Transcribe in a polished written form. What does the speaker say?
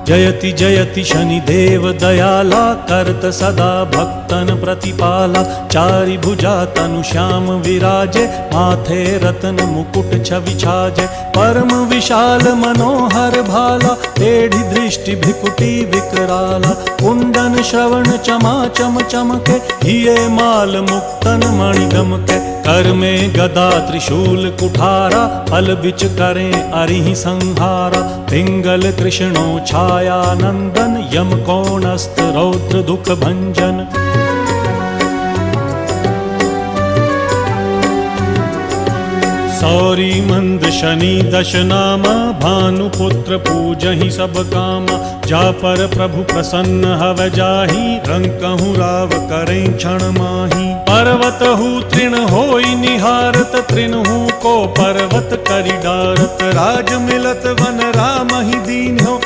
जयति जयति शनिदेव दयाला, करत सदा भक्तन प्रतिपाला। चारि भुजा तनु श्याम विराजे, माथे रत्न मुकुट छवि छाजे। परम विशाल मनोहर भाला, टेढ़ी दृष्टि भ्रिकुटी विकराला। कुंडन श्रवण चमा चम चमके, हिये माल मुक्तन मणि गमके। कर में गदा त्रिशूल कुठारा, फल बिच करें अरिहि संहारा। पिंगल कृष्णो छाया नंदन, यम कोणस्थ रौद्र दुख भंजन। सौरी मंद शनि दश नामा, भानुपुत्र पूजहि सब कामा। जा पर प्रभु प्रसन्न हव जाहि, रंकहु राव करें क्षण माही। पर्वत हु तृण होई निहारत, तृणहु को पर्वत करि डारत। राज मिलत वन राम ही दीन्हो,